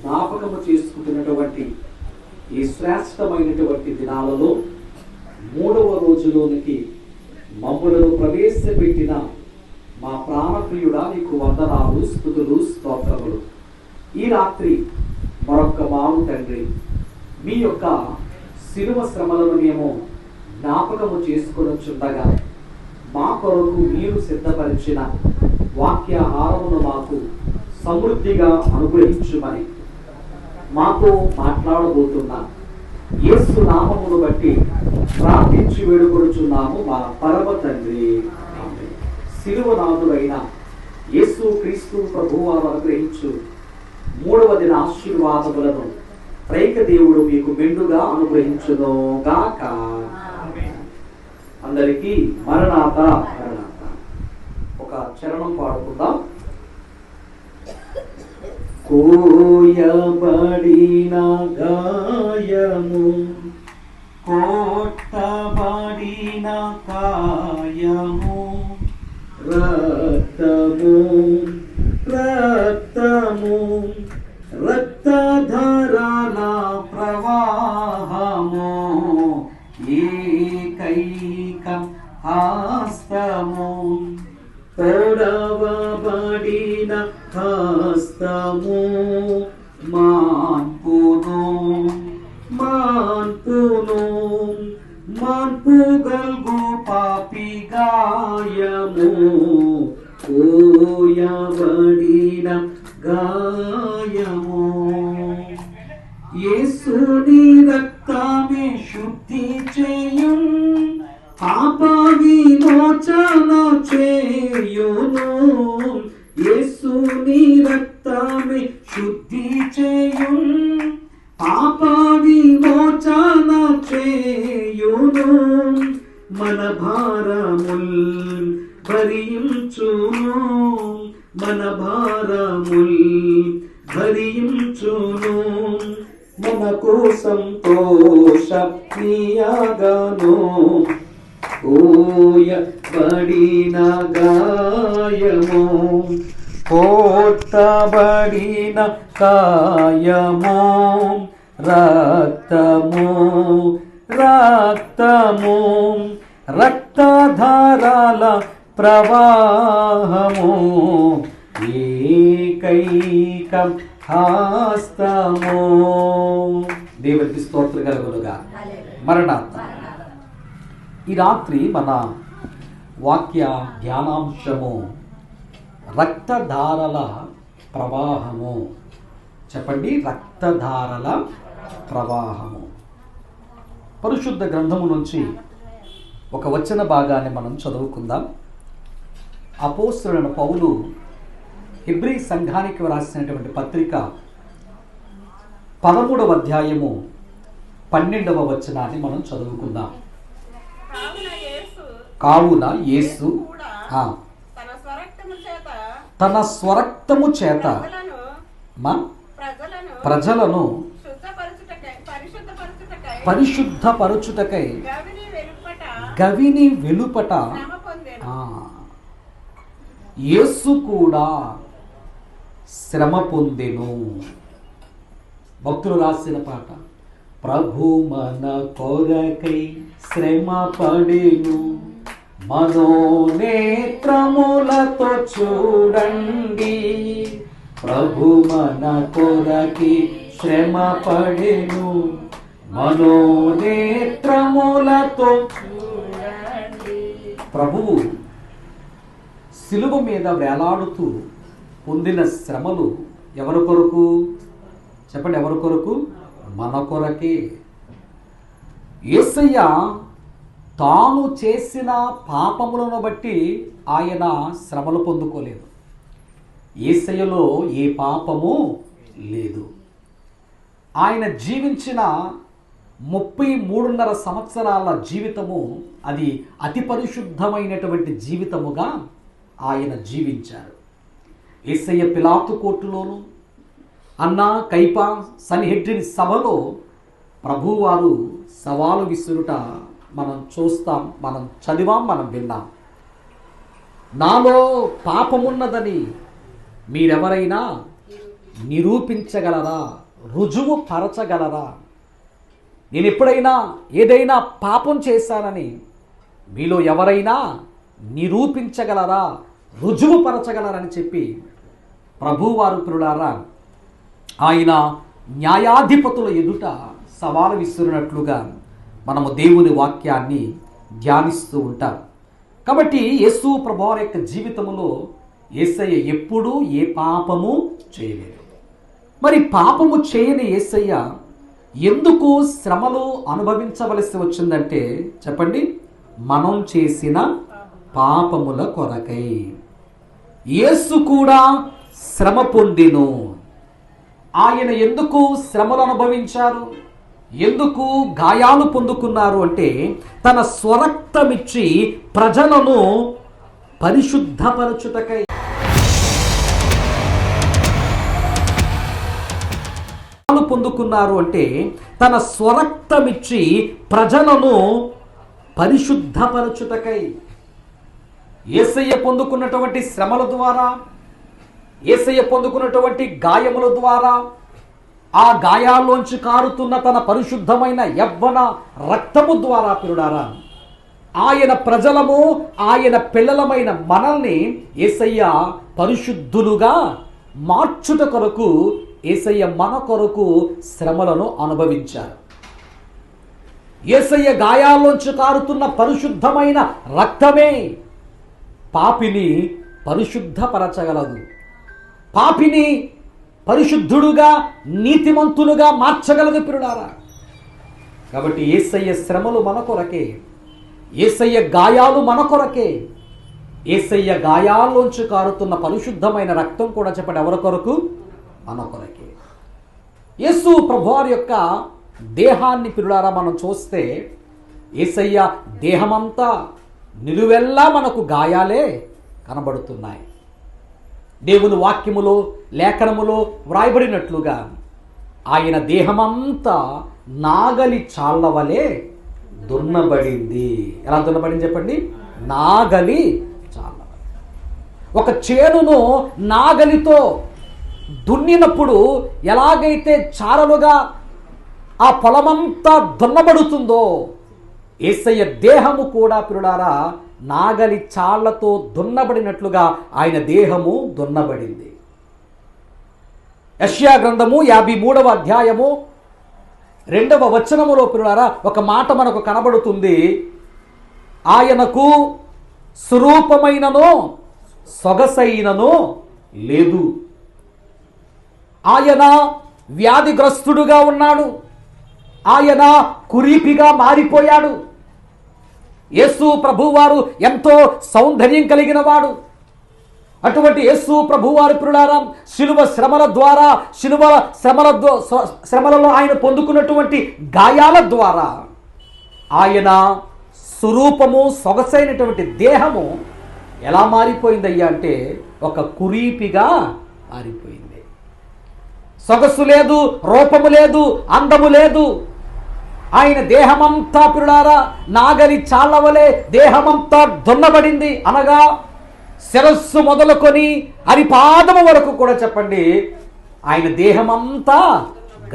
జ్ఞాపకము చేసుకుంటున్నటువంటి ఈ శ్రేష్టమైనటువంటి దినాలలో 3వ రోజులోనికి మమ్ములను ప్రవేశపెట్టిన మా ప్రాణప్రియుడా నీకు వందనాలు, స్తుతులు, స్తోత్రములు. ఈ రాత్రి మరొక్క మారు తండ్రి మీ యొక్క శిలువ శ్రమలను మేము జ్ఞాపకము చేసుకొనుచుండగా మా కొరకు మీరు సిద్ధపరిచిన వాక్యాహారమును మాకు సమృద్ధిగా అనుగ్రహించుమని మాతో మాట్లాడబోతున్నా యేసు నామమును బట్టి ప్రార్థించి వేడుకొనుచున్నాము మా పరమ తండ్రి. శిలువనాథుడైన యేసు క్రీస్తు ప్రభువారు అనుగ్రహించు 3వ దిన ఆశీర్వాదములను త్రైక దేవుడు మీకు మెండుగా అనుగ్రహించును గాక. అందరికీ మరణాత మరణాత. ఒక చరణం పాడుకుందాం. కోయబడిన గాయము, కొట్టబడిన కాయము, రక్తము రక్తము రక్తధారల ప్రవాహము, ఏకైక హస్తము, పొడవబడిన హస్తము, మాన్పును మాన్పును మాన్పుగల్గు పాపి గాయము, కోయబడిన గాయము. యేసుని రక్తమే శుద్ధి చేయుం, పాప విమోచన చేయును. యేసుని రక్తమే శుద్ధి చేయుం, పాప విమోచన చేయును. మన భారముల్ భరించును, మన భారముల్ భరించును. మనకు సంతోషప్రియగాను, కోయబడిన గాయము, కొట్టబడిన కాయము, రక్తము రక్తము రక్తధారల ప్రవాహము, ఏకైక హస్తము. దేవునికి స్తోత్ర కలుగునుగా. మరణాత. ఈ రాత్రి మన వాక్య ధ్యానాంశము రక్తధారల ప్రవాహము. చెప్పండి, రక్తధారల ప్రవాహము. పరిశుద్ధ గ్రంథము నుంచి ఒక వచన భాగాన్ని మనం చదువుకుందాం. అపోస్తలుడైన పౌలు హెబ్రీ సంఘానికి వ్రాసినటువంటి పత్రిక 13వ అధ్యాయము 12వ వచనాన్ని మనం చదువుకుందాం. కావున యేసు తన స్వరక్తము చేత ప్రజలను పరిశుద్ధపరచుటకై గవిని వెలుపట యేసు కూడా శ్రమ పొందెను. భక్తులు రాసిన పాట. ప్రభు మన కొరకై శ్రమ పడెను, మనోనేత్రములతో చూడండి. ప్రభు మన కొరకై శ్రమ పడెను, మనోనేత్రములతో చూడండి. ప్రభువు శిలువ మీద వేలాడుతూ పొందిన శ్రమలు ఎవరి కొరకు? చెప్పండి, ఎవరి కొరకు? మన కొరకే. యేసయ్య తాను చేసిన పాపములను బట్టి ఆయన శ్రమలు పొందుకోలేదు. యేసయ్యలో ఏ పాపము లేదు. ఆయన జీవించిన 33.5 సంవత్సరాల జీవితము అది అతి పరిశుద్ధమైనటువంటి జీవితముగా ఆయన జీవించారు. యేసయ్య పిలాతు కోర్టులోను, అన్నా కైపా సన్హెడ్రిన్ సభలో ప్రభువారు సవాలు విసురుట మనం చూస్తాం, మనం చదివాం, మనం విన్నాం. నాలో పాపమున్నదని మీరెవరైనా నిరూపించగలరా? రుజువు పరచగలరా? నేను ఎప్పుడైనా ఏదైనా పాపం చేశానని మీలో ఎవరైనా నిరూపించగలరా, రుజువు పరచగలరని చెప్పి ప్రభువారు ప్రియులారా ఆయన న్యాయాధిపతుల ఎదుట సవాలు విసిరినట్లుగా మనము దేవుని వాక్యాన్ని ధ్యానిస్తూ ఉంటాం. కాబట్టి యేసు ప్రభువారి యొక్క జీవితంలో యేసయ్య ఎప్పుడూ ఏ పాపము చేయలేదు. మరి పాపము చేయని యేసయ్య ఎందుకు శ్రమలు అనుభవించవలసి వచ్చిందంటే చెప్పండి, మనం చేసిన పాపముల కొరకై. యేసు కూడా శ్రమ పొందెను. ఆయన ఎందుకు శ్రమలు అనుభవించారు, ఎందుకు గాయాలు పొందుకున్నారు అంటే తన స్వరక్తమిచ్చి ప్రజలను పరిశుద్ధపరచుటకై. పొందుకున్నారు అంటే తన స్వరక్తమిచ్చి ప్రజలను పరిశుద్ధపరచుటకై. యేసయ్య పొందుకున్నటువంటి శ్రమల ద్వారా, యేసయ్య పొందుకున్నటువంటి గాయముల ద్వారా, ఆ గాయాల్లోంచి కారుతున్న తన పరిశుద్ధమైన యవ్వన రక్తము ద్వారా ప్రియులారా ఆయన ప్రజలము, ఆయన పిల్లలమైన మనల్ని యేసయ్య పరిశుద్ధులుగా మార్చుట కొరకు యేసయ్య మన కొరకు శ్రమలను అనుభవించారు. యేసయ్య గాయాల్లోంచి కారుతున్న పరిశుద్ధమైన రక్తమే పాపిని పరిశుద్ధపరచగలదు, పాపిని పరిశుద్ధుడుగా నీతిమంతులుగా మార్చగలదు ప్రియులారా. కాబట్టి యేసయ్య శ్రమలు మన కొరకే, యేసయ్య గాయాలు మన కొరకే. యేసయ్య గాయాల్లోంచి కారుతున్న పరిశుద్ధమైన రక్తం కూడా చెప్పండి ఎవరి కొరకు? మన కొరకే. యేసు ప్రభువారి యొక్క దేహాన్ని ప్రియులారా మనం చూస్తే యేసయ్య దేహమంతా నిలువెల్లా మనకు గాయాలే కనబడుతున్నాయి. దేవుని వాక్యములో, లేఖనములో వ్రాయబడినట్లుగా ఆయన దేహమంతా నాగలి చాళ్ల వలె దున్నబడింది. ఎలా దున్నబడింది చెప్పండి? నాగలి చాళ్ల వలె. ఒక చేనును నాగలితో దున్నినప్పుడు ఎలాగైతే చారలుగా ఆ పొలమంతా దున్నబడుతుందో యేసయ్య దేహము కూడా ప్రియులారా నాగలి చాళ్లతో దున్నబడినట్లుగా ఆయన దేహము దున్నబడింది. యెషయా గ్రంథము 53వ అధ్యాయము 2వ వచనములో ప్రియులారా ఒక మాట మనకు కనబడుతుంది. ఆయనకు స్వరూపమైనను సొగసైనను లేదు. ఆయన వ్యాధిగ్రస్తుడుగా ఉన్నాడు. ఆయన కురీపిగా మారిపోయాడు. యేసు ప్రభువారు ఎంతో సౌందర్యం కలిగిన వాడు. అటువంటి యేసు ప్రభువారి ప్రియులారా శిలువ శ్రమల ద్వారా, శ్రమలలో ఆయన పొందుకున్నటువంటి గాయాల ద్వారా ఆయన స్వరూపము, సొగసైనటువంటి దేహము ఎలా మారిపోయిందయ్యా అంటే ఒక కురీపిగా మారిపోయింది. సొగసు లేదు, రూపము లేదు, అందము లేదు. ఆయన దేహమంతా ప్రియులారా నాగలి చాళ్ల వలె దేహమంతా దున్నబడింది. అనగా శిరస్సు మొదలుకొని అరిపాదము వరకు కూడా చెప్పండి ఆయన దేహమంతా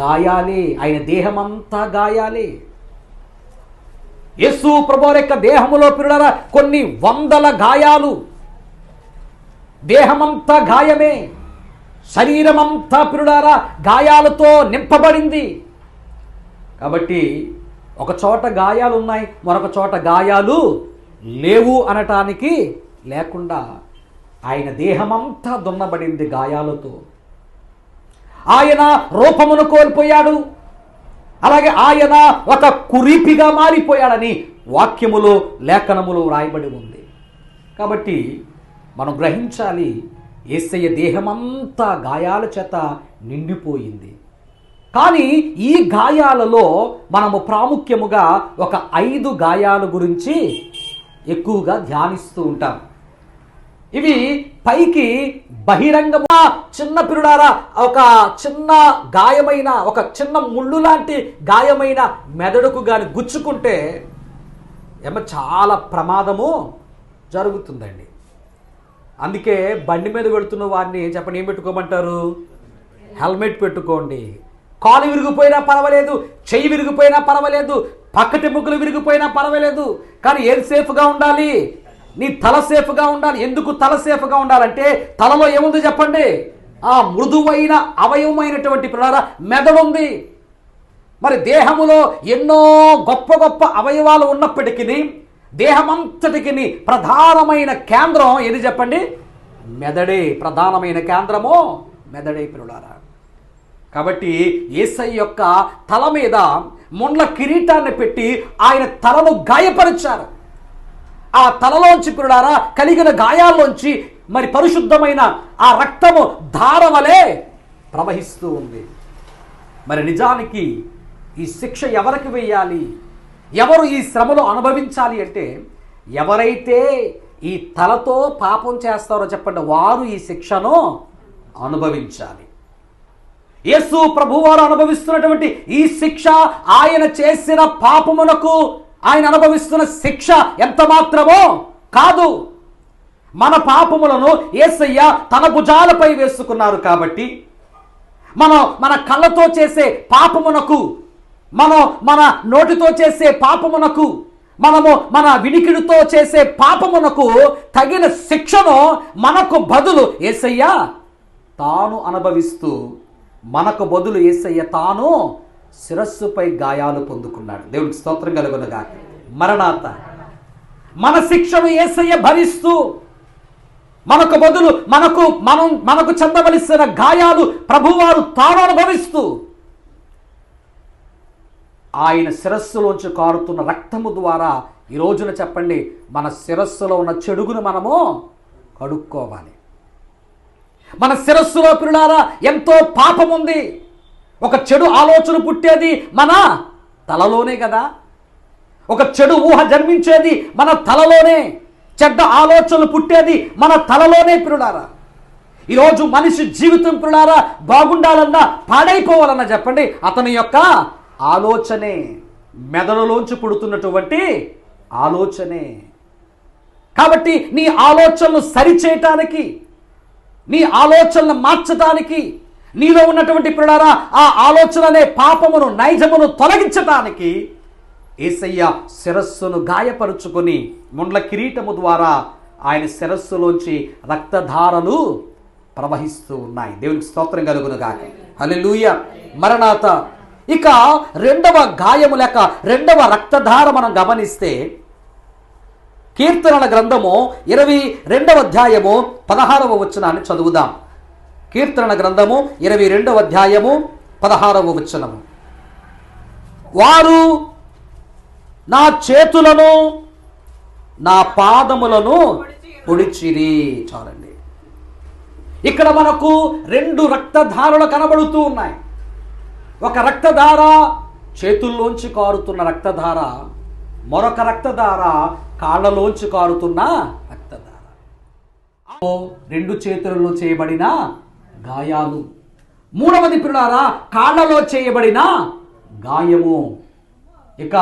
గాయాలే, ఆయన దేహమంతా గాయాలే. యేసు ప్రభువు యొక్క దేహములో ప్రియులారా కొన్ని వందల గాయాలు. దేహమంతా గాయమే, శరీరమంతా ప్రియులారా గాయాలతో నింపబడింది. కాబట్టి ఒక చోట గాయాలు ఉన్నాయి, మరొక చోట గాయాలు లేవు అనటానికి లేకుండా ఆయన దేహమంతా దున్నబడింది గాయాలతో. ఆయన రూపమును కోల్పోయాడు, అలాగే ఆయన ఒక కురీపిగా మారిపోయాడని వాక్యములో, లేఖనములో వ్రాయబడి ఉంది. కాబట్టి మనం గ్రహించాలి, యేసయ్య దేహమంతా గాయాల చేత నిండిపోయింది. కానీ ఈ గాయాలలో మనము ప్రాముఖ్యముగా ఒక 5 గాయాల గురించి ఎక్కువగా ధ్యానిస్తూ ఉంటాం. ఇవి పైకి బహిరంగంగా చిన్న పిరుడారా ఒక చిన్న గాయమైన, ఒక చిన్న ముళ్ళు లాంటి గాయమైన మెదడుకు కానీ గుచ్చుకుంటే చాలా ప్రమాదము జరుగుతుందండి. అందుకే బండి మీద పెడుతున్న వారిని చెప్పండి ఏం పెట్టుకోమంటారు? హెల్మెట్ పెట్టుకోండి. కాలు విరిగిపోయినా పర్వాలేదు, చెయ్యి విరిగిపోయినా పర్వాలేదు, పక్కటి ముగ్గులు విరిగిపోయినా పర్వాలేదు, కానీ ఏది సేఫ్గా ఉండాలి? నీ తల సేఫ్గా ఉండాలి. ఎందుకు తల సేఫ్గా ఉండాలంటే తలలో ఏముంది చెప్పండి? ఆ మృదువైన అవయవమైనటువంటి మెదడు ఉంది. మరి దేహములో ఎన్నో గొప్ప గొప్ప అవయవాలు ఉన్నప్పటికీ దేహమంతటికి ప్రధానమైన కేంద్రం ఏది చెప్పండి? మెదడే. ప్రధానమైన కేంద్రము మెదడే పిల్లలారా. కాబట్టి యేసయ్య యొక్క తల మీద ముండ్ల కిరీటాన్ని పెట్టి ఆయన తలను గాయపరిచారు. ఆ తలలోంచి పిల్లలారా కలిగిన గాయాల్లోంచి మరి పరిశుద్ధమైన ఆ రక్తము ధారవలే ప్రవహిస్తూ ఉంది. మరి నిజానికి ఈ శిక్ష ఎవరికి వేయాలి? ఎవరు ఈ శ్రమలో అనుభవించాలి అంటే ఎవరైతే ఈ తలతో పాపం చేస్తారో చెప్పండి, వారు ఈ శిక్షను అనుభవించాలి. యేసు ప్రభువారు అనుభవిస్తున్నటువంటి ఈ శిక్ష ఆయన చేసిన పాపమునకు ఆయన అనుభవిస్తున్న శిక్ష ఎంత మాత్రమో కాదు. మన పాపములను యేసయ్య తన భుజాలపై వేసుకున్నారు. కాబట్టి మన కళ్ళతో చేసే పాపమునకు, మన నోటితో చేసే పాపమునకు, మన వినికిడితో చేసే పాపమునకు తగిన శిక్షను మనకు బదులు యేసయ్య తాను అనుభవిస్తూ, మనకు బదులు యేసయ్య తాను శిరస్సుపై గాయాలు పొందుకున్నాడు. దేవునికి స్తోత్రం కలుగునుగాక. మరణాత మన శిక్షను యేసయ్య భరిస్తూ, మనకు బదులు మనకు చెందవలసిన గాయాలు ప్రభువారు తాను అనుభవిస్తూ, ఆయన శిరస్సులోంచి కారుతున్న రక్తము ద్వారా ఈ రోజున చెప్పండి మన శిరస్సులో ఉన్న చెడుగును మనము కడుక్కోవాలి. మన శిరస్సులో పిల్లారా ఎంతో పాపం ఉంది. ఒక చెడు ఆలోచన పుట్టేది మన తలలోనే కదా. ఒక చెడు ఊహ జన్మించేది మన తలలోనే. చెడ్డ ఆలోచనలు పుట్టేది మన తలలోనే పిల్లారా. ఈరోజు మనిషి జీవితం పిల్లారా బాగుండాలన్నా పాడైపోవాలన్నా చెప్పండి అతని యొక్క ఆలోచనే, మెదడులోంచి పుడుతున్నటువంటి ఆలోచనే. కాబట్టి నీ ఆలోచనలు సరిచేయటానికి, నీ ఆలోచనలు మార్చడానికి, నీలో ఉన్నటువంటి పిల్లారా ఆ ఆలోచననే పాపమును నైజమును తొలగించటానికి యేసయ్య శిరస్సును గాయపరుచుకొని ముండ్ల కిరీటము ద్వారా ఆయన శిరస్సులోంచి రక్తధారలు ప్రవహిస్తూ ఉన్నాయి. దేవునికి స్తోత్రం కలుగునుగాక. హల్లెలూయా. మరణాత. ఇక రెండవ గాయము లేక రెండవ రక్తధార మనం గమనిస్తే కీర్తనల గ్రంథము 22వ అధ్యాయము 16వ వచనాన్ని చదువుదాం. కీర్తనల గ్రంథము 22వ అధ్యాయము 16వ వచనము. వారు నా చేతులను నా పాదములను పొడిచిరి. చాలండి. ఇక్కడ మనకు రెండు రక్తధారలు కనబడుతూ ఉన్నాయి. ఒక రక్తధార చేతుల్లోంచి కారుతున్న రక్తధార, మరొక రక్తధార కాళ్ళలోంచి కారుతున్న రక్తధార. రెండు చేతులలో చేయబడిన గాయాలు. మూడవది పిల్లారా కాళ్ళలో చేయబడిన గాయము. ఇక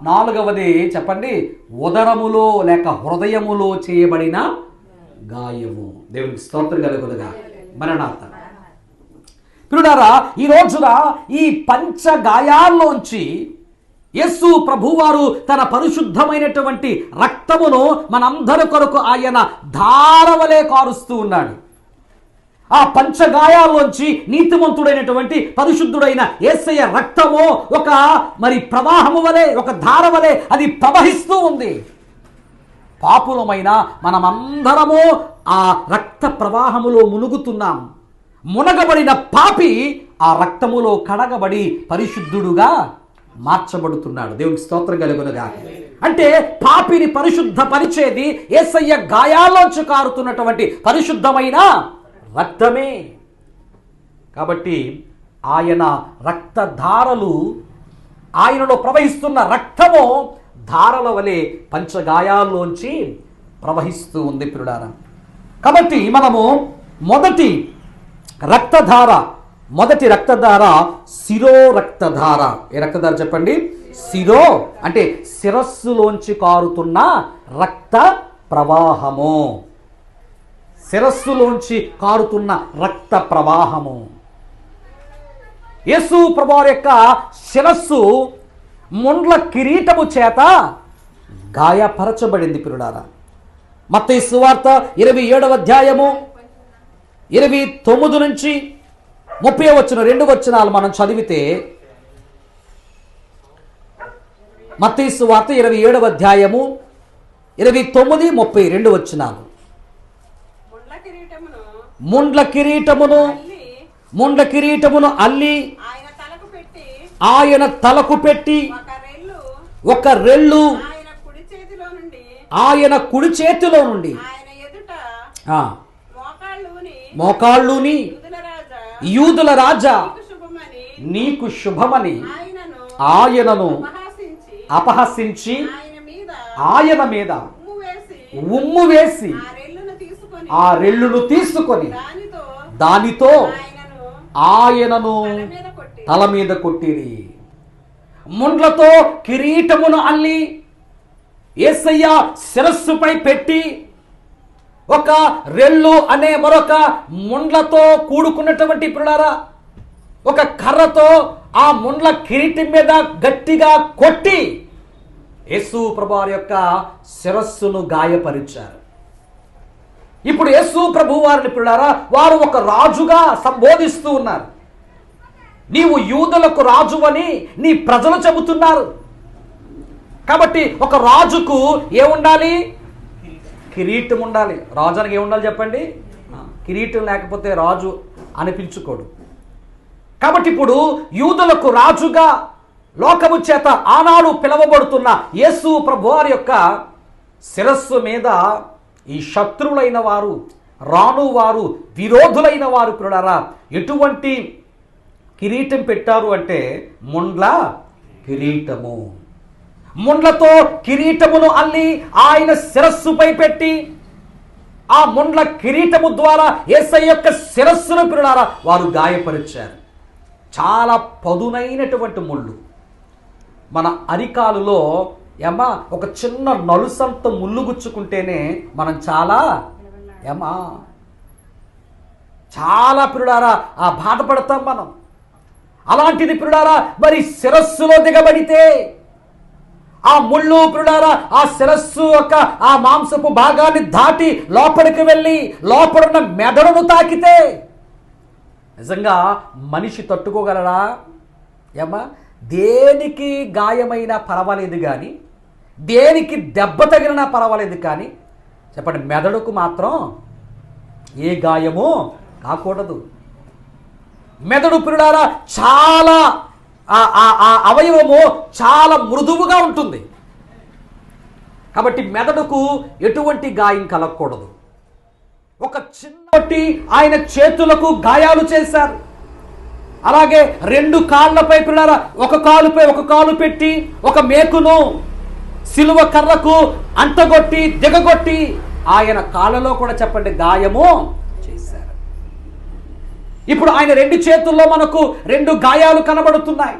నాలుగవది చెప్పండి ఉదరములో లేక హృదయములో చేయబడిన గాయము. దేవునికి స్తోత్రం కలుగునుగా. మరణాత. పిల్లారా ఈ రోజున ఈ పంచ గాయాల్లోంచి యేసు ప్రభువారు తన పరిశుద్ధమైనటువంటి రక్తమును మనందరి కొరకు ఆయన ధారవలే కారుస్తూ ఉన్నాడు. ఆ పంచగాయాల్లోంచి నీతిమంతుడైనటువంటి పరిశుద్ధుడైన యేసయ్య రక్తము ఒక మరి ప్రవాహము వలె, ఒక ధార వలె అది ప్రవహిస్తూ ఉంది. పాపులమైన మనమందరము ఆ రక్త ప్రవాహములో మునుగుతున్నాం. మునగబడిన పాపి ఆ రక్తములో కడగబడి పరిశుద్ధుడుగా మార్చబడుతున్నాడు. దేవునికి స్తోత్రం కలుగునుగా. అంటే పాపిని పరిశుద్ధ పరిచేది యేసయ్య గాయాల్లోంచి కారుతున్నటువంటి పరిశుద్ధమైన రక్తమే. కాబట్టి ఆయన రక్తధారలు, ఆయనలో ప్రవహిస్తున్న రక్తము ధారల వలె పంచగాయాల్లోంచి ప్రవహిస్తూ ఉంది పిల్లారా. కాబట్టి మనము మొదటి రక్తధార శిరో రక్తధార. ఏ రక్తధార చెప్పండి? శిరో అంటే శిరస్సులోంచి కారుతున్న రక్త ప్రవాహము. శిరస్సులోంచి కారుతున్న రక్త ప్రవాహము. యేసు ప్రభువారి యొక్క శిరస్సు ముండ్ల కిరీటము చేత గాయపరచబడింది ప్రియులారా. మత్తయి సువార్త 27వ అధ్యాయము 29 నుంచి 30 వచనం 2 వచనాలు మనం చదివితే, మత్తయి సువార్త 27వ అధ్యాయము 29, 30 2 వచనాలు. ముండ్ల కిరీటమును అల్లి ఆయన తలకు పెట్టి ఒక రెల్లు ఆయన కుడి చేతిలో నుండి మోకాళ్ళుని యూదుల రాజా నీకు శుభమని ఆయనను అపహసించి ఆయన మీద ఉమ్ము వేసి ఆ రెల్లును తీసుకొని దానితో ఆయనను తల మీద కొట్టిరి. ముండ్లతో కిరీటమును అల్లి యేసయ్య శిరస్సుపై పెట్టి ఒక రెల్లు అనే మరొక ముండ్లతో కూడుకున్నటువంటి ప్రియులారా ఒక కర్రతో ఆ ముండ్ల కిరీటం మీద గట్టిగా కొట్టి యేసు ప్రభువారి యొక్క శిరస్సును గాయపరిచారు. ఇప్పుడు యేసు ప్రభు వారిని ప్రియులారా వారు ఒక రాజుగా సంబోధిస్తూ ఉన్నారు. నీవు యూదులకు రాజువని నీ ప్రజలు చెబుతున్నారు. కాబట్టి ఒక రాజుకు ఏముండాలి? కిరీటం ఉండాలి. రాజునికి ఏముండాలి చెప్పండి? కిరీటం లేకపోతే రాజు అనిపించుకోడు. కాబట్టి ఇప్పుడు యూదులకు రాజుగా లోకము చేత ఆనాడు పిలువబడుతున్న యేసు ప్రభువారి యొక్క శిరస్సు మీద ఈ శత్రువులైన వారు, రాను వారు, విరోధులైన వారు ప్రియులారా ఎటువంటి కిరీటం పెట్టారు అంటే ముండ్ల కిరీటము. ముండ్లతో కిరీటమును అల్లి ఆయన శిరస్సుపై పెట్టి ఆ ముండ్ల కిరీటము ద్వారా యేసయ్య యొక్క శిరస్సును ప్రియులారా వారు గాయపరిచారు. చాలా పదునైనటువంటి ముళ్ళు. మన అరికాలులో ఒక చిన్న నలుసంత ముళ్ళు గుచ్చుకుంటేనే మనం చాలా ప్రియులారా ఆ బాధపడతాం మనం. అలాంటిది ప్రియులారా మరి శిరస్సులో దిగబడితే ఆ ముళ్ళు ప్రియులారా ఆ శిరస్సు యొక్క ఆ మాంసపు భాగాన్ని దాటి లోపలికి వెళ్ళి లోపలున్న మెదడును తాకితే నిజంగా మనిషి తట్టుకోగలరా? దేనికి గాయమైనా పర్వాలేదు కానీ, దేనికి దెబ్బ తగిలినా పర్వాలేదు కానీ చెప్పండి, మెదడుకు మాత్రం ఏ గాయము కాకూడదు. మెదడు ప్రియులారా చాలా అవయవము చాలా మృదువుగా ఉంటుంది. కాబట్టి మెదడుకు ఎటువంటి గాయం కలగకూడదు. ఒక చిన్నటి ఆయన చేతులకు గాయాలు చేశారు. అలాగే 2 కాళ్ళపై ప్రియులారా ఒక కాలుపై ఒక కాలు పెట్టి ఒక మేకును సిలువ కర్రకు అంటగొట్టి దిగగొట్టి ఆయన కాళ్ళలో కూడా చెప్పండి గాయము చేశారు. ఇప్పుడు ఆయన 2 చేతుల్లో మనకు 2 గాయాలు కనబడుతున్నాయి.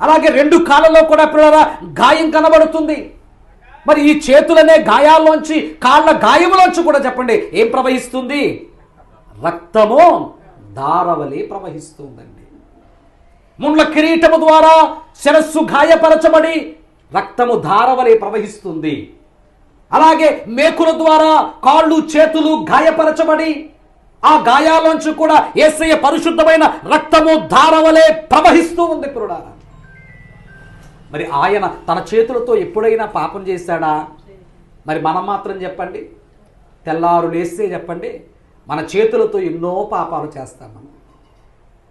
అలాగే 2 కాళ్ళలో కూడా ప్రియులారా గాయం కనబడుతుంది. మరి ఈ చేతులనే గాయాల్లోంచి కాళ్ళ గాయములోంచి కూడా చెప్పండి ఏం ప్రవహిస్తుంది? రక్తము ధారవలే ప్రవహిస్తుందండి. ముండ్ల కిరీటము ద్వారా శిరస్సు గాయపరచబడి రక్తము ధారవలే ప్రవహిస్తుంది. అలాగే మేకుల ద్వారా కాళ్ళు చేతులు గాయపరచబడి ఆ గాయాలోంచి కూడా యేసయ్య పరిశుద్ధమైన రక్తము ధారవలే ప్రవహిస్తూ ఉంది ప్రియులారా. మరి ఆయన తన చేతులతో ఎప్పుడైనా పాపం చేశాడా? మరి మనం మాత్రం చెప్పండి, తెల్లారు లేస్తే చెప్పండి మన చేతులతో ఎన్నో పాపాలు చేస్తాం.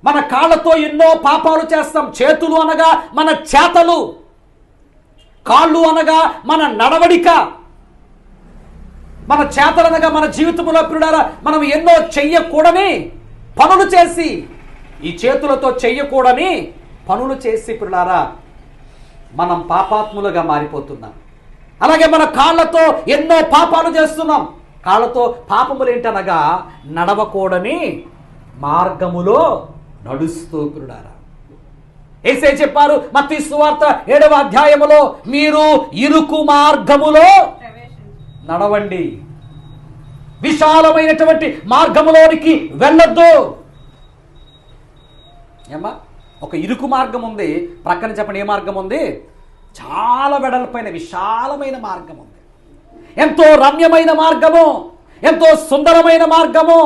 మన కాళ్ళతో ఎన్నో పాపాలు చేస్తాం. చేతులు అనగా మన చేతలు, కాళ్ళు అనగా మన నడవడిక, మన చేతలనగా మన జీవితంలో ప్రియులారా మనం ఎన్నో చెయ్యకూడని పనులు చేసి, ఈ చేతులతో చెయ్యకూడని పనులు చేసి ప్రియులారా మనం పాపాత్ములుగా మారిపోతున్నాం. అలాగే మన కాళ్ళతో ఎన్నో పాపాలు చేస్తున్నాం. కాళ్ళతో పాపములు ఏంటనగా నడవకూడని మార్గములో నడుస్తూ ప్రియులారా. యేసే చెప్పారు మత్తయి సువార్త 7వ అధ్యాయములో, మీరు ఇరుకు మార్గములో నడవండి, విశాలమైనటువంటి మార్గములోనికి వెళ్ళొద్దు. ఒక ఇరుకు మార్గం ఉంది, ప్రక్కన చెప్పండి ఏ మార్గం ఉంది? చాలా వెడల్పైన విశాలమైన మార్గం ఉంది. ఎంతో రమ్యమైన మార్గము, ఎంతో సుందరమైన మార్గము.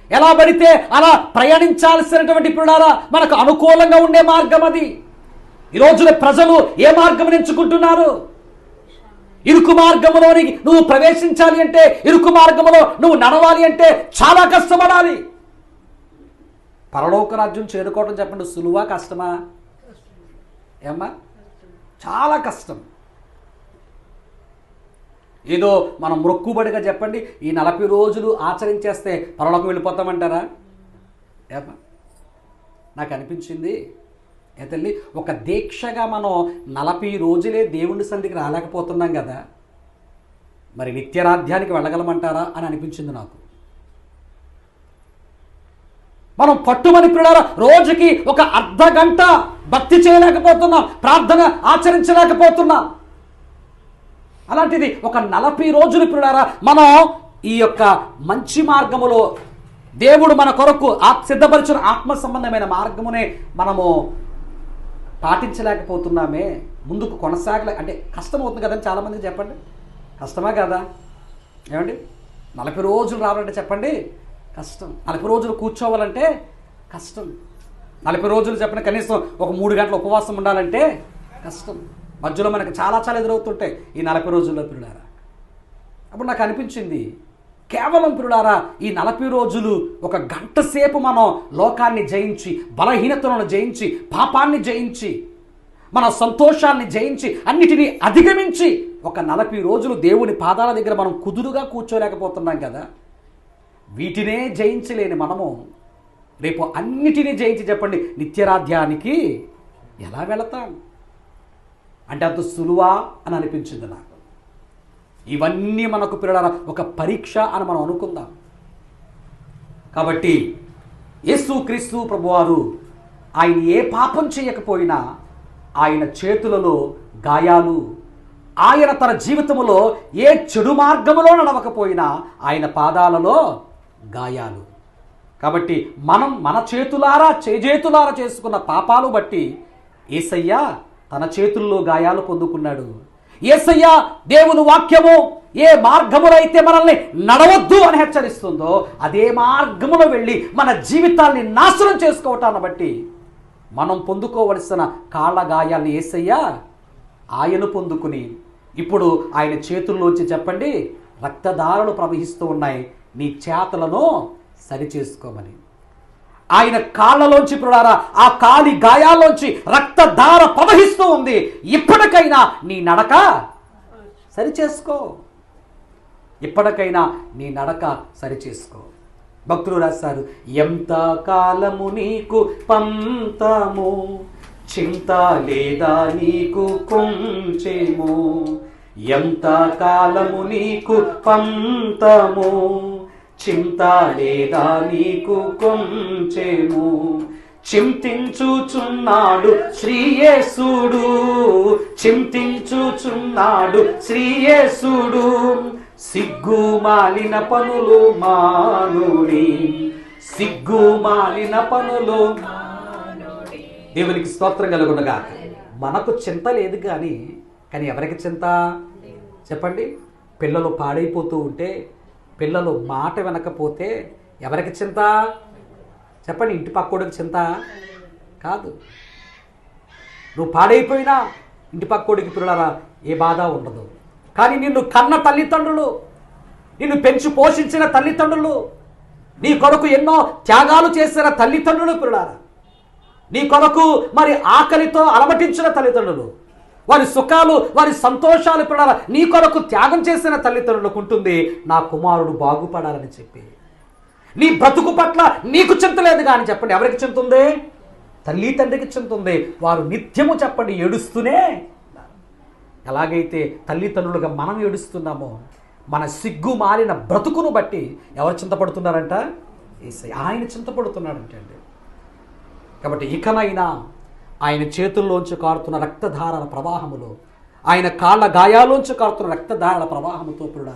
ఎలా పడితే అలా ప్రయాణించాల్సినటువంటి పిల్లారా మనకు అనుకూలంగా ఉండే మార్గం అది. ఈ రోజున ప్రజలు ఏ మార్గం ఎంచుకుంటున్నారు? ఇరుకు మార్గంలోనికి నువ్వు ప్రవేశించాలి అంటే, ఇరుకు మార్గంలో నువ్వు నడవాలి అంటే చాలా కష్టపడాలి. పరలోక రాజ్యం చేరుకోవడం చెప్పండి సులువా కష్టమా? ఏమ్మా? చాలా కష్టం. ఏదో మనం మొక్కుబడిగా చెప్పండి ఈ 40 రోజులు ఆచరించేస్తే పరలోకం వెళ్ళిపోతామంటారా? ఏమ్మా? నాకు అనిపించింది ఏ తల్లి, ఒక దీక్షగా మనం 40 రోజులే దేవుని సన్నిధికి రాలేకపోతున్నాం కదా, మరి నిత్యరాధ్యానికి వెళ్ళగలమంటారా అని అనిపించింది నాకు. మనం పట్టుమని పిల్లల రోజుకి ఒక అర్ధ గంట భక్తి చేయలేకపోతున్నాం, ప్రార్థన ఆచరించలేకపోతున్నాం. అలాంటిది ఒక 40 రోజులు పిల్లరా మనం ఈ యొక్క మంచి మార్గములో దేవుడు మన కొరకు సిద్ధపరిచిన ఆత్మ సంబంధమైన మార్గమునే మనము పాటించలేకపోతున్నామే, ముందుకు కొనసాగలే అంటే కష్టం అవుతుంది కదండి చాలామందికి. చెప్పండి కష్టమా కదా? ఏమండి 40 రోజులు రావాలంటే చెప్పండి కష్టం. 40 రోజులు కూర్చోవాలంటే కష్టం. 40 రోజులు చెప్పండి కనీసం ఒక 3 గంటల ఉపవాసం ఉండాలంటే కష్టం. మధ్యలో మనకు చాలా ఎదురవుతుంటాయి ఈ 40 రోజుల్లో పిల్లారా. అప్పుడు నాకు అనిపించింది కేవలం పిల్లారా ఈ 40 రోజులు ఒక గంట సేపు మనం లోకాన్ని జయించి, బలహీనతలను జయించి, పాపాన్ని జయించి, మన సంతోషాన్ని జయించి, అన్నిటినీ అధిగమించి ఒక 40 రోజులు దేవుని పాదాల దగ్గర మనం కుదురుగా కూర్చోలేకపోతున్నాం కదా. వీటినే జయించలేని మనము రేపు అన్నిటినీ జయించి చెప్పండి నిత్యరాధ్యానికి ఎలా వెళతాం అంటే అంత సులువా అని అనిపించింది నాకు. ఇవన్నీ మనకు పిల్లల ఒక పరీక్ష అని మనం అనుకుందాం. కాబట్టి యేసుక్రీస్తు ప్రభువారు ఆయన ఏ పాపం చేయకపోయినా ఆయన చేతులలో గాయాలు, ఆయన తన జీవితంలో ఏ చెడు మార్గములో నడవకపోయినా ఆయన పాదాలలో గాయాలు. కాబట్టి మనం మన చేతులారా చేసుకున్న పాపాలు బట్టి యేసయ్య తన చేతుల్లో గాయాలు పొందుకున్నాడు. యేసయ్య దేవుని వాక్యము ఏ మార్గములో అయితే మనల్ని నడవద్దు అని హెచ్చరిస్తుందో అదే మార్గములో వెళ్ళి మన జీవితాన్ని నాశనం చేసుకోవటాన్ని బట్టి మనం పొందుకోవలసిన కాళ్ళ గాయాల్ని యేసయ్య ఆయన పొందుకుని ఇప్పుడు ఆయన చేతుల్లోంచి చెప్పండి రక్తధారలు ప్రవహిస్తూ ఉన్నాయి, నీ చేతలను సరిచేసుకోమని. ఆయన కాళ్ళలోంచి పిల్లారా ఆ కాలి గాయాల్లోంచి రక్తధార ప్రవహిస్తూ ఉంది. ఇప్పటికైనా నీ నడక సరిచేసుకో, ఇప్పటికైనా నీ నడక సరిచేసుకో. భక్తులు రాశారు, ఎంత కాలము నీకు పంతము, చింత లేదా నీకు కొంచెము, ఎంత కాలము నీకు పంతము, చింత లేదా నీకు కొంచెము, చింతించుచున్నాడు శ్రీయేసుడు, చింతించుచున్నాడు శ్రీయేసుడు, సిగ్గుమాలిన పనులు మానుడి, సిగ్గుమాలిన పనులు. దేవునికి స్తోత్రం కలుగునగా. మనకు చింత లేదు కానీ ఎవరికి చింత చెప్పండి? పిల్లలు పాడైపోతూ ఉంటే, పిల్లలు మాట వినకపోతే ఎవరికి చింత చెప్పండి? ఇంటి పక్కోడికి చింత కాదు. నువ్వు పాడైపోయినా ఇంటి పక్కోడికి పిల్లరా ఏ బాధ ఉండదు. కానీ నిన్ను కన్న తల్లిదండ్రులు, నిన్ను పెంచి పోషించిన తల్లిదండ్రులు, నీ కొరకు ఎన్నో త్యాగాలు చేసిన తల్లిదండ్రులు పిల్లరా, నీ కొరకు మరి ఆకలితో అలమటించిన తల్లిదండ్రులు, వారి సుఖాలు వారి సంతోషాలు పిల్లల నీ కొరకు త్యాగం చేసిన తల్లిదండ్రులకు ఉంటుంది నా కుమారుడు బాగుపడాలని చెప్పి. నీ బ్రతుకు పట్ల నీకు చింత లేదు కానీ చెప్పండి ఎవరికి చింత ఉంది? తల్లి తండ్రికి చింత ఉంది. వారు నిత్యము చెప్పండి ఏడుస్తూనే. ఎలాగైతే తల్లిదండ్రులుగా మనం ఏడుస్తున్నామో మన సిగ్గు మారిన బ్రతుకును బట్టి ఎవరు చింతపడుతున్నారంట? ఆయన చింతపడుతున్నాడంటే అండి. కాబట్టి ఇకనైనా ఆయన చేతుల్లోంచి కారుతున్న రక్తధారల ప్రవాహములో, ఆయన కాళ్ళ గాయాల్లోంచి కారుతున్న రక్తధారల ప్రవాహముతో కూడా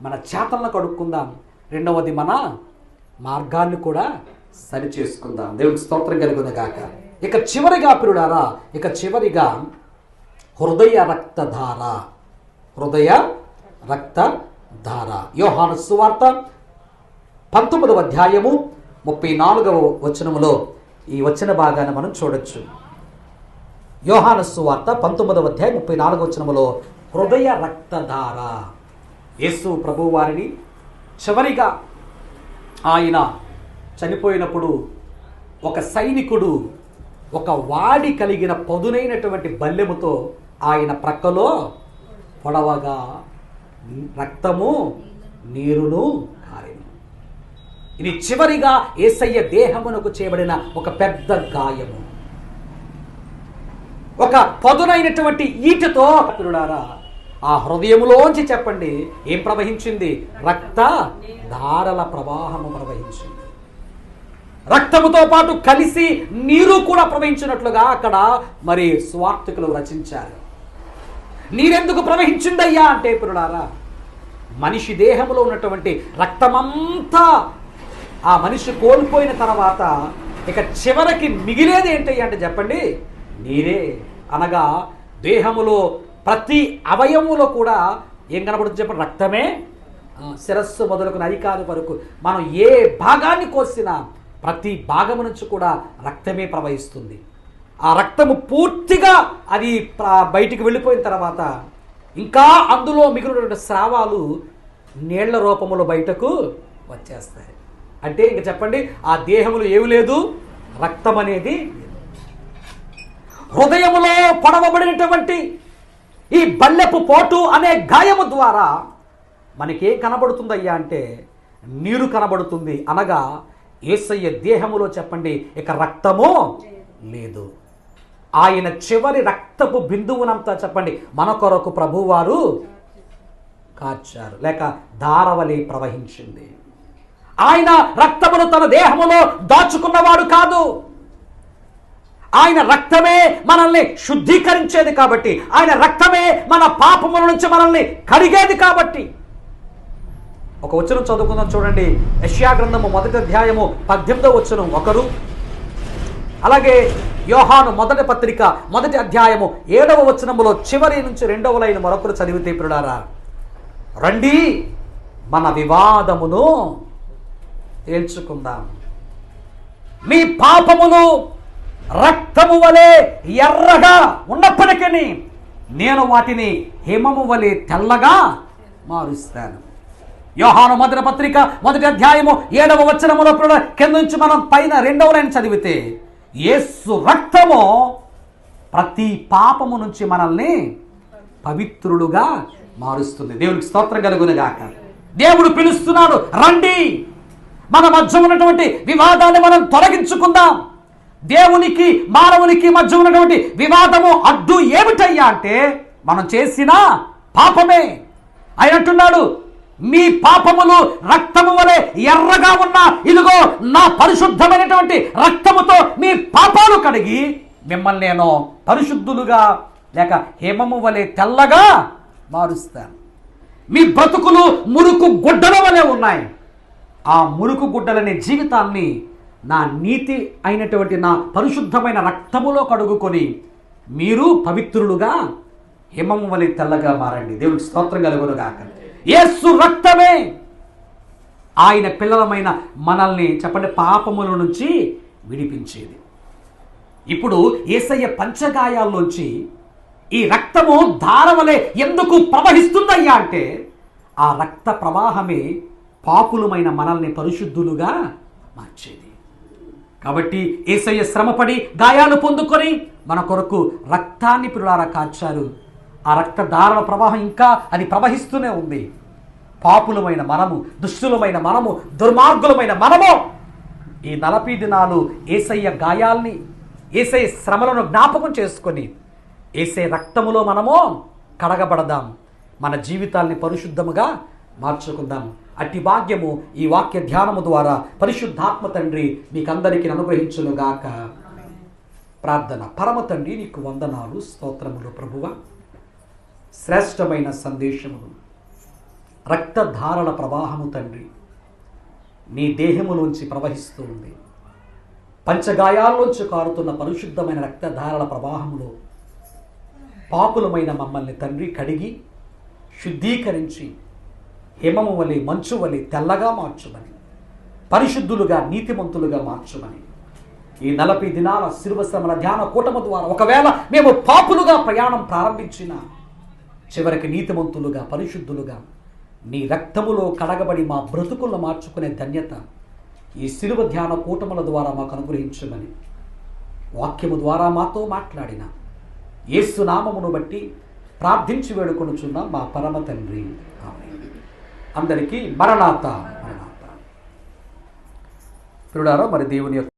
మన చేతలను కడుక్కుందాం. రెండవది మన మార్గాన్ని కూడా సరి చేసుకుందాం. దేవునికి స్తోత్రం కలుగును గాక. ఇక చివరిగా ప్రియులారా, ఇక చివరిగా హృదయ రక్తధార. హృదయ రక్తధార. యోహాను సువార్త 19వ అధ్యాయము 34వ వచనములో ఈ వచన భాగాన్ని మనం చూడొచ్చు. యోహాను సువార్త 19వ అధ్యాయం 34వ వచనములో హృదయ రక్తధార. యేసు ప్రభువు వారిని చివరిగా ఆయన చనిపోయినప్పుడు ఒక సైనికుడు ఒక వాడి కలిగిన పదునైనటువంటి బల్లెముతో ఆయన ప్రక్కలో పొడవగా రక్తము నీరును కారెను. ఇది చివరిగా యేసయ్య దేహమునకు చేయబడిన ఒక పెద్ద గాయము. ఒక పదునైనటువంటి ఈటతో పిల్లారా ఆ హృదయములోంచి చెప్పండి ఏం ప్రవహించింది? రక్త ధారల ప్రవాహము ప్రవహించింది. రక్తముతో పాటు కలిసి నీరు కూడా ప్రవహించినట్లుగా అక్కడ మరి స్వార్థికులు రచించారు. నీరెందుకు ప్రవహించిందయ్యా అంటే పిల్లారా, మనిషి దేహంలో ఉన్నటువంటి రక్తమంతా ఆ మనిషి కోల్పోయిన తర్వాత ఇక చివరికి మిగిలేది ఏంటయ్యా అంటే చెప్పండి నీరే. అనగా దేహములో ప్రతి అవయములో కూడా ఏం కనబడుతుంది చెప్పండి? రక్తమే. శిరస్సు మొదలుకుని అరికాలు వరకు మనం ఏ భాగాన్ని కోసినా ప్రతి భాగము నుంచి కూడా రక్తమే ప్రవహిస్తుంది. ఆ రక్తము పూర్తిగా అది బయటికి వెళ్ళిపోయిన తర్వాత ఇంకా అందులో మిగిలిన స్రావాలు నీళ్ల రూపములో బయటకు వచ్చేస్తాయి. అంటే ఇంక చెప్పండి ఆ దేహములో ఏమి లేదు, రక్తం అనేది. హృదయములో పొడవబడినటువంటి ఈ బల్లెపు పోటు అనే గాయము ద్వారా మనకేం కనబడుతుందయ్యా అంటే నీరు కనబడుతుంది. అనగా యేసయ్య దేహములో చెప్పండి ఇక రక్తము లేదు. ఆయన చివరి రక్తపు బిందువునంతా చెప్పండి మన కొరకు ప్రభువారు కార్చారు, లేక ధారవలి ప్రవహించింది. ఆయన రక్తమును తన దేహములో దాచుకున్నవాడు కాదు. ఆయన రక్తమే మనల్ని శుద్ధీకరించేది కాబట్టి, ఆయన రక్తమే మన పాపముల నుంచి మనల్ని కడిగేది కాబట్టి. ఒక వచనం చదువుకుందాం చూడండి. యెషయా గ్రంథము 1వ అధ్యాయము 18వ వచనం ఒకరు, అలాగే యోహాను మొదటి పత్రిక 1వ అధ్యాయము 7వ వచనములో చివరి నుంచి 2వ లైన్ మరొకరు చదివితే పిల్లారా, రండి మన వివాదమును తేల్చుకుందాం. మీ పాపములు రక్తము వలె ఎర్రగా ఉన్నప్పటికీ నేను వాటిని హిమము వలె తెల్లగా మారుస్తాను. యోహాను మొదటి పత్రిక 1వ అధ్యాయము 7వ వచనములో కింద నుంచి మనం పైన 2వ లైన్ చదివితే యేసు రక్తము ప్రతి పాపము నుంచి మనల్ని పవిత్రులుగా మారుస్తుంది. దేవునికి స్తోత్రం కలుగునుగాక. దేవుడు పిలుస్తున్నాడు, రండి మన మధ్య ఉన్నటువంటి వివాదాన్ని మనం తొలగించుకుందాం. దేవునికి మానవునికి మధ్య ఉన్నటువంటి వివాదము అడ్డు ఏమిటయ్యా అంటే మనం చేసిన పాపమే. ఆయన అంటున్నాడు, మీ పాపములు రక్తము వలె ఎర్రగా ఉన్న ఇదిగో నా పరిశుద్ధమైనటువంటి రక్తముతో మీ పాపాలు కడిగి మిమ్మల్ని నేను పరిశుద్ధులుగా లేక హేమము వలె తెల్లగా మారుస్తాను. మీ బ్రతుకులు మురుకు గుడ్డల వలె ఉన్నాయి. ఆ మురుకు గుడ్డలనే జీవితాన్ని నా నీతి అయినటువంటి నా పరిశుద్ధమైన రక్తములో కడుగుకొని మీరు పవిత్రులుగా హిమము వలె తెల్లగా మారండి. దేవునికి స్తోత్రం కలుగునుగాక. యేసు రక్తమే ఆయన పిల్లలమైన మనల్ని చెప్పండి పాపముల నుంచి విడిపించేది. ఇప్పుడు యేసయ్య పంచగాయాల్లోంచి ఈ రక్తము ధారవలే ఎందుకు ప్రవహిస్తుందయ్యా అంటే ఆ రక్త ప్రవాహమే పాపులమైన మనల్ని పరిశుద్ధులుగా మార్చేది. కాబట్టి యేసయ్య శ్రమపడి గాయాలు పొందుకొని మన కొరకు రక్తాన్ని పిల్లారా కార్చారు. ఆ రక్త ధారల ప్రవాహం ఇంకా అది ప్రవహిస్తూనే ఉంది. పాపులమైన మనము, దుష్టులమైన మనము, దుర్మార్గులమైన మనము ఈ 40 దినాలు యేసయ్య గాయాల్ని, యేసయ్య శ్రమలను జ్ఞాపకం చేసుకొని యేసయ్య రక్తములో మనము కడగబడదాం. మన జీవితాల్ని పరిశుద్ధముగా మార్చుకుందాం. అట్టి భాగ్యము ఈ వాక్య ధ్యానము ద్వారా పరిశుద్ధాత్మ తండ్రి మీకందరికీ అనుగ్రహించునుగాక. ప్రార్థన. పరమ తండ్రి నీకు వందనాలు, స్తోత్రములు ప్రభువా. శ్రేష్టమైన సందేశములు, రక్తధారల ప్రవాహము తండ్రి నీ దేహములోంచి ప్రవహిస్తూ ఉంది. పంచగాయాల్లోంచి కారుతున్న పరిశుద్ధమైన రక్తధారల ప్రవాహంలో పాపులమైన మమ్మల్ని తండ్రి కడిగి శుద్ధీకరించి హిమము వలె మంచు వలె తెల్లగా మార్చుమని, పరిశుద్ధులుగా నీతిమంతులుగా మార్చుమని ఈ 40 దినాల శిలువ ధ్యాన కూటమి ద్వారా ఒకవేళ మేము పాపులుగా ప్రయాణం ప్రారంభించిన చివరికి నీతిమంతులుగా పరిశుద్ధులుగా నీ రక్తములో కడగబడి మా బ్రతుకులను మార్చుకునే ధన్యత ఈ శిలువ ధ్యాన కూటముల ద్వారా మాకు అనుగ్రహించమని వాక్యము ద్వారా మాతో మాట్లాడిన యేసు నామమును బట్టి ప్రార్థించి వేడుకొనుచున్న మా పరమ తండ్రి. ఆమేన్. అందరికీ మరణాత. ప్రియులారా, మరి దేవుని యొక్క